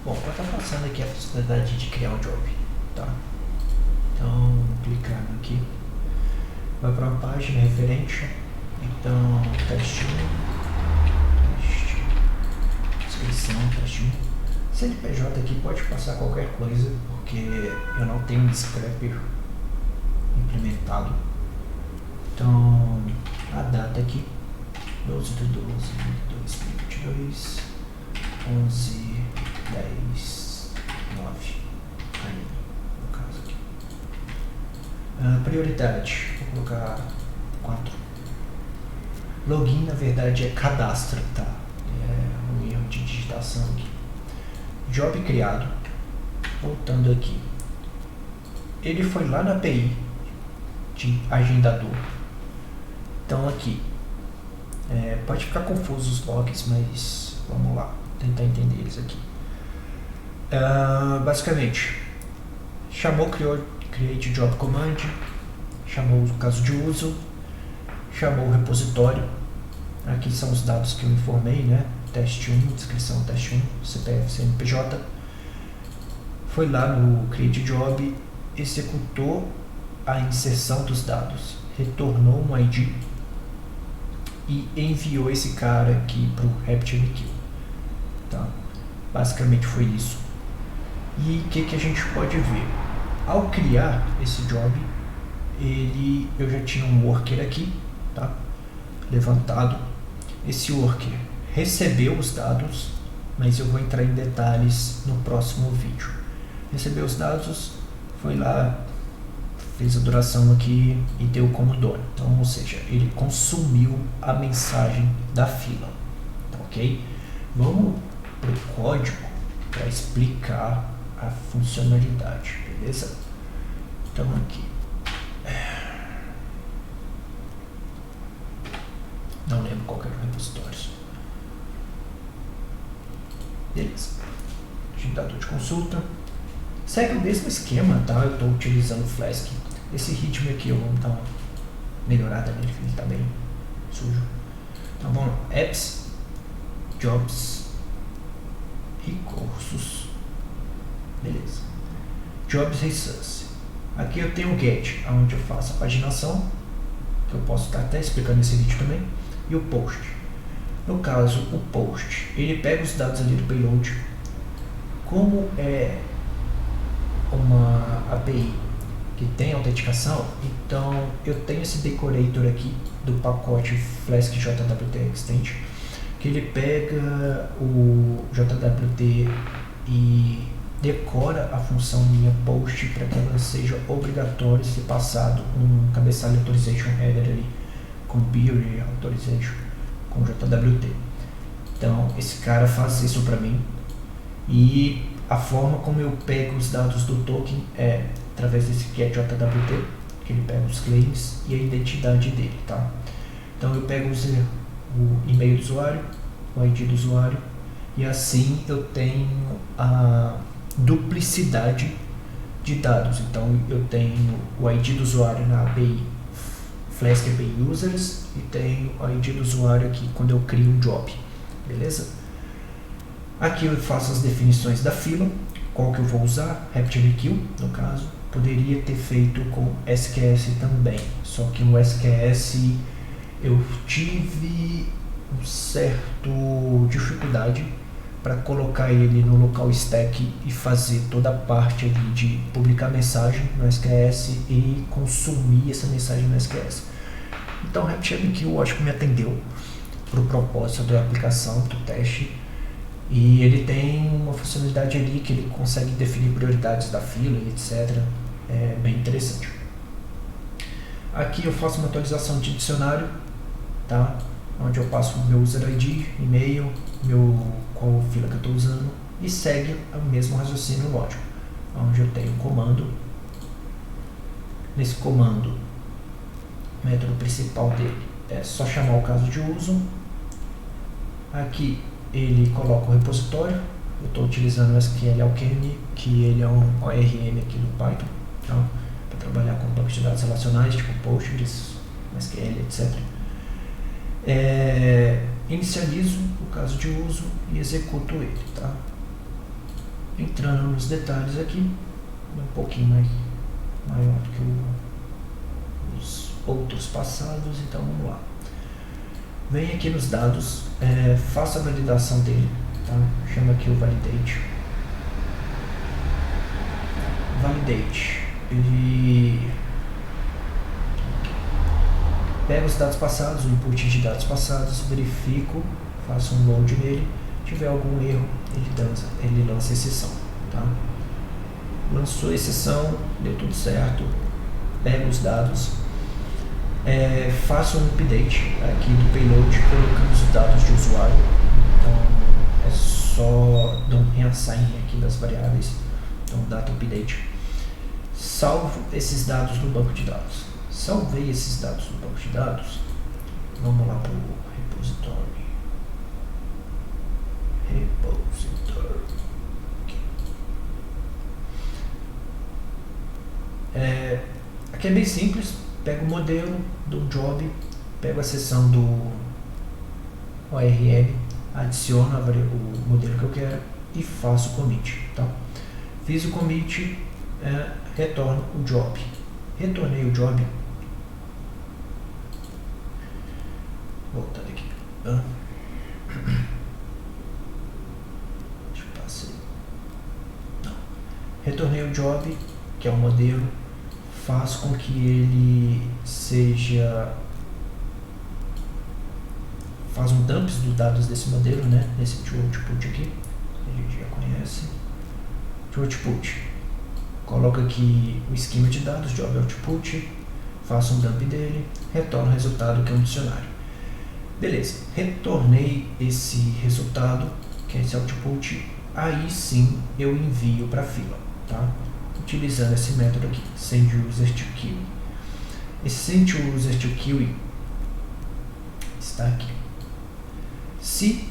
Bom, vai estar passando aqui a possibilidade de criar um job, tá? Então, clicando aqui, vai para uma página referente. Então, teste 1, teste, descrição, teste 1. CNPJ aqui pode passar qualquer coisa, porque eu não tenho um scrapper implementado. Então, a data aqui, 12 de 12 de 2022, 11, 10, 9, aí, no caso aqui. Prioridade, vou colocar 4. Login, na verdade, é cadastro, tá? É um erro de digitação aqui. Job criado, voltando aqui. Ele foi lá na API de agendador. Então aqui, pode ficar confuso os logs, mas vamos lá, tentar entender eles aqui. Basicamente, chamou, criou create job command, chamou o caso de uso, chamou o repositório. Aqui são os dados que eu informei, né? Teste 1, descrição teste 1, CPF, CNPJ. Foi lá no create job, executou a inserção dos dados, retornou um ID e enviou esse cara aqui para o RabbitMQ. Tá? Basicamente foi isso. E o que a gente pode ver? Ao criar esse job, eu já tinha um worker aqui, tá? Levantado. Esse worker recebeu os dados, mas eu vou entrar em detalhes no próximo vídeo. Recebeu os dados, foi lá, fez a duração aqui e deu como dono. Então, ou seja, ele consumiu a mensagem da fila, tá, ok? Vamos para o código para explicar a funcionalidade, beleza? Então aqui, não lembro qual era o repositório. Beleza. Agendador de consulta. Segue o mesmo esquema, tá? Eu estou utilizando o Flask. Esse ritmo aqui eu vou dar uma melhorada nele, ele está bem sujo. Então vamos lá. Apps, Jobs, Recursos. Beleza. Jobs Resource. Aqui eu tenho o Get, onde eu faço a paginação, que eu posso estar até explicando nesse vídeo também, e o Post. No caso, o Post, ele pega os dados ali do payload. Como é uma API que tem autenticação, então eu tenho esse decorator aqui do pacote Flask JWT Extend, que ele pega o JWT e decora a função minha post para que ela seja obrigatória ser passado um cabeçalho authorization header ali com Beery authorization com JWT. Então esse cara faz isso para mim, e a forma como eu pego os dados do token é através desse getJWT, que ele pega os claims e a identidade dele, tá? Então eu pego o e-mail do usuário, o ID do usuário, e assim eu tenho a duplicidade de dados. Então eu tenho o ID do usuário na API Flask API Users e tenho o ID do usuário aqui quando eu crio um job, beleza? Aqui eu faço as definições da fila, qual que eu vou usar, RabbitMQ no caso. Poderia ter feito com SQS também, só que no SQS eu tive um certo dificuldade para colocar ele no local stack e fazer toda a parte ali de publicar mensagem no SQS e consumir essa mensagem no SQS. Então o RabbitMQ eu acho que me atendeu para o propósito da aplicação, do teste, e ele tem uma funcionalidade ali que ele consegue definir prioridades da fila e etc. É bem interessante. Aqui eu faço uma atualização de dicionário, tá? Onde eu passo o meu user ID, e-mail, qual fila que eu estou usando, e segue o mesmo raciocínio lógico, onde eu tenho um comando. Nesse comando, o método principal dele é só chamar o caso de uso. Aqui ele coloca o repositório. Eu estou utilizando o SQL Alchemy, que ele é um ORM aqui do Python, tá? Para trabalhar com bancos de dados relacionais, tipo Postgres, SQL, etc. Inicializo o caso de uso e executo ele, tá? entrando nos detalhes aqui, um pouquinho maior do que os outros passados, então vamos lá. Vem aqui nos dados, faça a validação dele, tá? Chama aqui o validate. Validate, ele pega os dados passados, o input de dados passados, verifico, faço um load nele, tiver algum erro, ele lança exceção, tá? Lançou exceção, deu tudo certo, pega os dados, faço um update aqui do payload colocando os dados de usuário, então é só dar um reassign aqui das variáveis, então data update, salvo esses dados no banco de dados. Salvei esses dados no banco de dados, vamos lá para o repository. Aqui é bem simples, pego o modelo do job, pego a seção do ORM, adiciono o modelo que eu quero e faço o commit. Tá? Fiz o commit, retorno o job. Retornei o job. Voltar aqui. Deixa eu passar. Não. Retornei o job, que é o modelo. Faço com que ele faz um dumps dos dados desse modelo, né? Nesse output aqui, a gente já conhece. Output. Coloco aqui o esquema de dados, job output, faço um dump dele, retorno o resultado que é um dicionário. Beleza, retornei esse resultado, que é esse output, aí sim eu envio para a fila, tá? Utilizando esse método aqui, sendUser2Queue. Esse sendUser2Queue está aqui. Se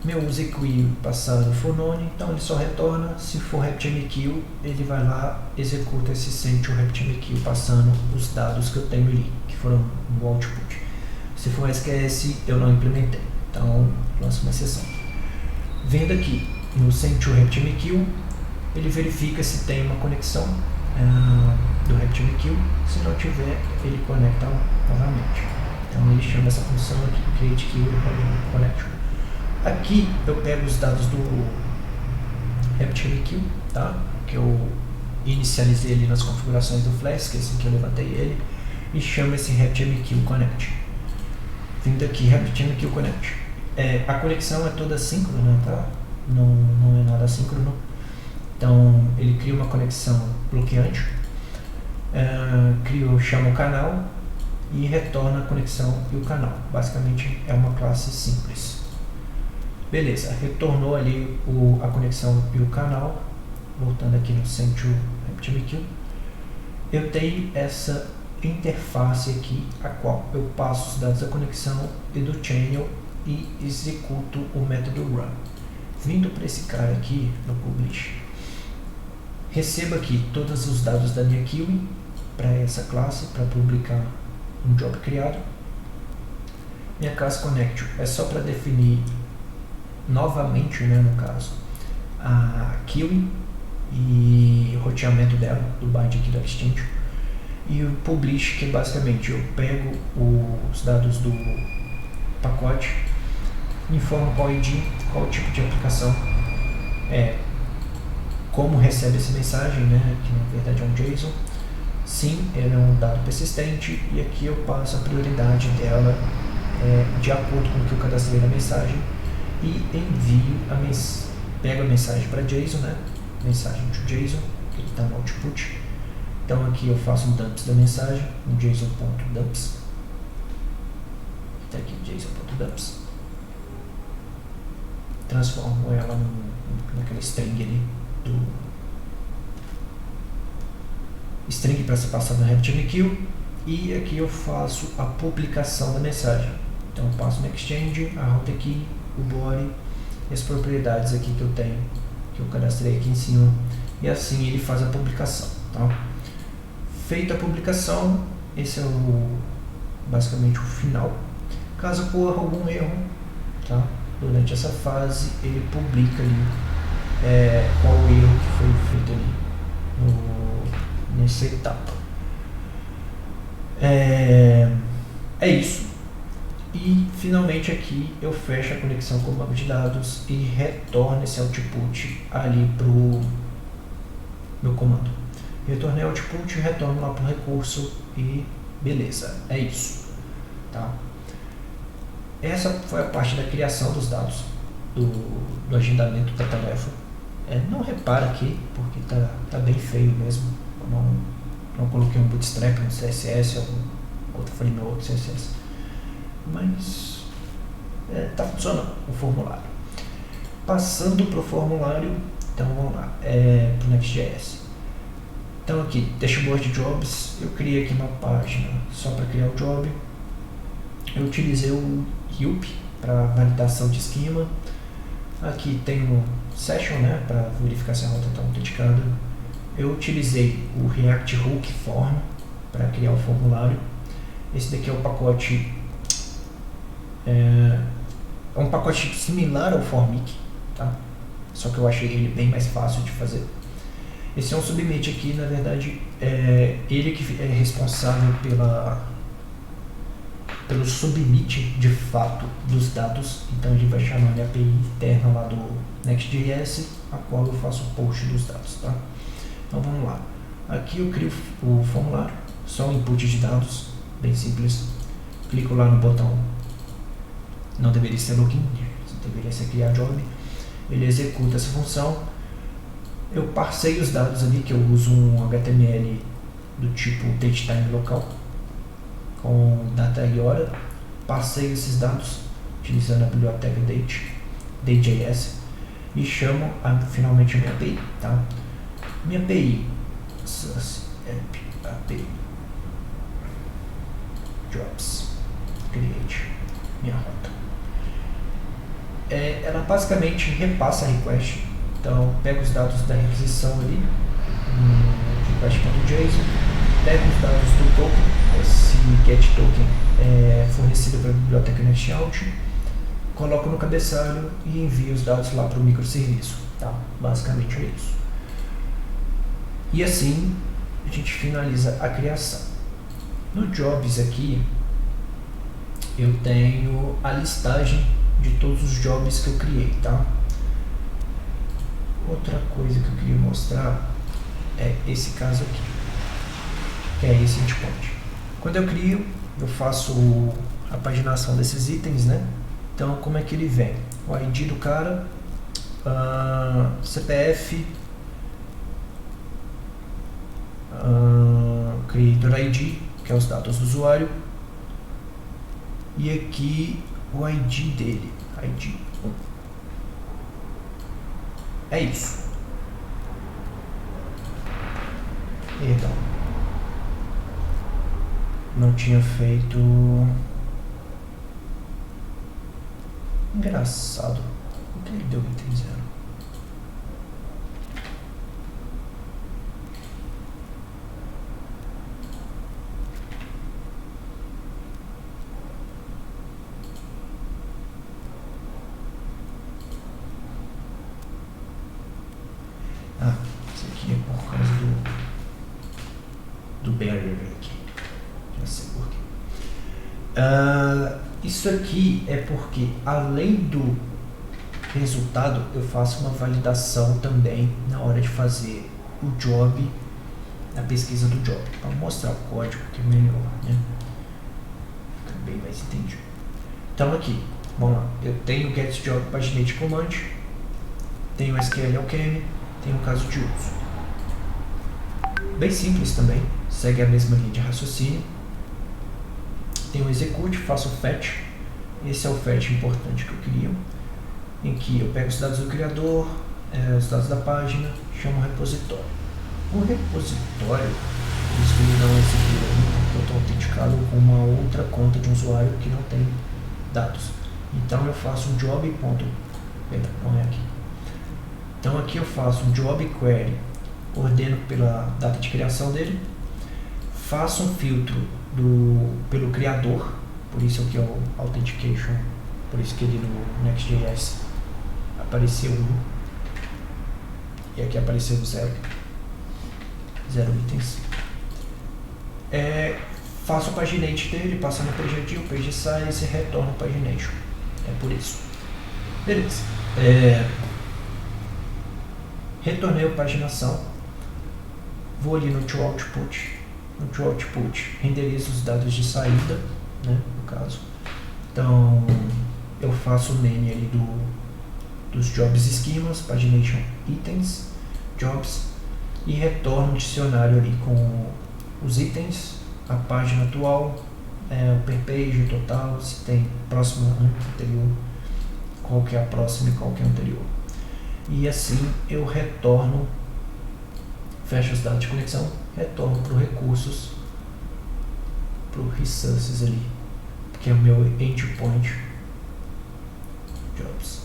meu userQueue passado for none, então ele só retorna. Se for RabbitMQ, ele vai lá, executa esse sendRabbitMQ passando os dados que eu tenho ali, que foram no output. Se for SQS, eu não implementei, então lanço uma exceção. Vendo aqui no sendRabbitMQ, ele verifica se tem uma conexão do RabbitMQ. Se não tiver, ele conecta novamente. Então ele chama essa função aqui, createQueue_connection. Aqui eu pego os dados do RabbitMQ, tá? Que eu inicializei ali nas configurações do Flask, assim que eu levantei ele, e chamo esse RabbitMQ Connect. Vindo aqui, RabbitMQ Connect. A conexão é toda síncrona, tá? Não é nada assíncrono. Então ele cria uma conexão bloqueante, chama o canal e retorna a conexão e o canal. Basicamente é uma classe simples. Beleza, retornou ali a conexão e o canal. Voltando aqui no sendRabbitMQ, eu tenho essa interface aqui, a qual eu passo os dados da conexão e do channel e executo o método run. Vindo para esse cara aqui no publish, recebo aqui todos os dados da minha queue para essa classe, para publicar um job criado. Minha classe connection é só para definir novamente, né, no caso, a queue e o roteamento dela, do bind aqui do Exchange. E o publish, que basicamente eu pego os dados do pacote, informo qual ID, qual tipo de aplicação, como recebe essa mensagem, né, que na verdade é um JSON. Sim, ele é um dado persistente, e aqui eu passo a prioridade dela de acordo com o que eu cadastrei na mensagem e envio pego a mensagem para JSON, né, mensagem de JSON, que está no output. Então aqui eu faço um dumps da mensagem, um JSON.dumps. Está aqui JSON.dumps. Transformo ela naquela string ali do string para ser passado no RabbitMQ, e aqui eu faço a publicação da mensagem. Então eu passo no Exchange, a route aqui, o body e as propriedades aqui que eu tenho, que eu cadastrei aqui em cima, e assim ele faz a publicação, tá? Feita a publicação, esse é basicamente o final. Caso ocorra algum erro, tá, durante essa fase, ele publica ali qual o erro que foi feito ali nessa etapa. É isso. E finalmente aqui eu fecho a conexão com o banco de dados e retorno esse output ali para o meu comando. Retornei output, retorno lá para o recurso e beleza, é isso. Tá? Essa foi a parte da criação dos dados, do agendamento da tarefa. Não repara aqui, porque tá bem feio mesmo. Eu não coloquei um bootstrap, um CSS, ou outro framework CSS. Mas tá funcionando o formulário. Passando para o formulário, então vamos lá, para o Next.js. Então aqui, Dashboard Jobs, eu criei aqui uma página só para criar o job. Eu utilizei o Help para validação de esquema. Aqui tem o Session, né, para verificar se a rota está autenticada. Eu utilizei o React Hook Form para criar o formulário. Esse daqui é o pacote, é um pacote similar ao Formic, tá? Só que eu achei ele bem mais fácil de fazer. Esse é um submit aqui, na verdade, ele que é responsável pelo submit de fato dos dados. Então ele vai chamar a minha API interna lá do Next.js, a qual eu faço o post dos dados, tá? Então vamos lá. Aqui eu crio o formulário, só um input de dados, bem simples. Clico lá no botão, não deveria ser login, deveria ser criar job. Ele executa essa função. Eu passei os dados ali, que eu uso um HTML do tipo datetime local, com data e hora. Passei esses dados utilizando a biblioteca date.js e chamo finalmente a minha API, tá? Minha API, API Jobs, create minha rota. Ela basicamente repassa a request. Então, pega os dados da requisição ali, request.json, pega os dados do token, esse get token é fornecido pela biblioteca Nestout, coloco no cabeçalho e envio os dados lá para o microserviço, tá? Basicamente é isso. E assim, a gente finaliza a criação. No Jobs aqui, eu tenho a listagem de todos os jobs que eu criei, tá? Outra coisa que eu queria mostrar é esse caso aqui, que é esse endpoint. Quando eu crio, eu faço a paginação desses itens, né? Então, como é que ele vem? O ID do cara, CPF, Creator ID, que é os dados do usuário, e aqui o ID dele, ID 1. É isso. Perdão. Não tinha feito. Engraçado. Por que ele deu item 0? Isso aqui é por causa do barrier aqui. Já sei por quê. Isso aqui é porque, além do resultado, eu faço uma validação também na hora de fazer o job, a pesquisa do job, para mostrar o código que é melhor, né? Fica bem mais entendido. Então aqui, vamos lá, eu tenho o getJob paginate command, tenho o SQL alchemy, tenho o caso de uso. Bem simples também, segue a mesma linha de raciocínio. Tem o execute, faço o fetch. Esse é o fetch importante que eu crio, em que eu pego os dados do criador, os dados da página, chamo o repositório. O repositório, isso que ele não executa porque eu estou autenticado com uma outra conta de um usuário que não tem dados. Então eu faço um job. Não é aqui. Então aqui eu faço um job query, ordeno pela data de criação dele, faço um filtro pelo criador, por isso aqui é o authentication, por isso que ele no Next.js apareceu 1. e aqui apareceu 0 itens. Faço o paginate dele, passa no page ID, o page size e retorna o pagination. É por isso. Beleza. Retornei a paginação. Vou ali no toOutput. No toOutput, renderizo os dados de saída, né, no caso. Então, eu faço o name ali dos jobs esquemas, pagination itens, jobs, e retorno um dicionário ali com os itens, a página atual, o per page, o total, se tem próxima, anterior, qual que é a próxima e qual que é a anterior. E assim eu retorno, fecho os dados de conexão, retorno para o recursos, para o resources ali, que é o meu endpoint jobs,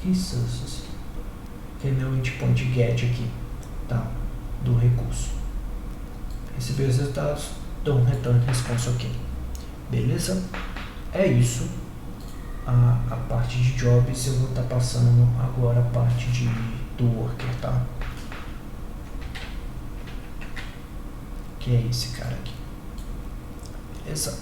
resources, que é meu endpoint get aqui, tá, do recurso. Recebi os resultados, dou um return response ok. Beleza? É isso. A parte de jobs eu vou estar passando agora a parte do worker, tá? Que é esse cara aqui. Beleza?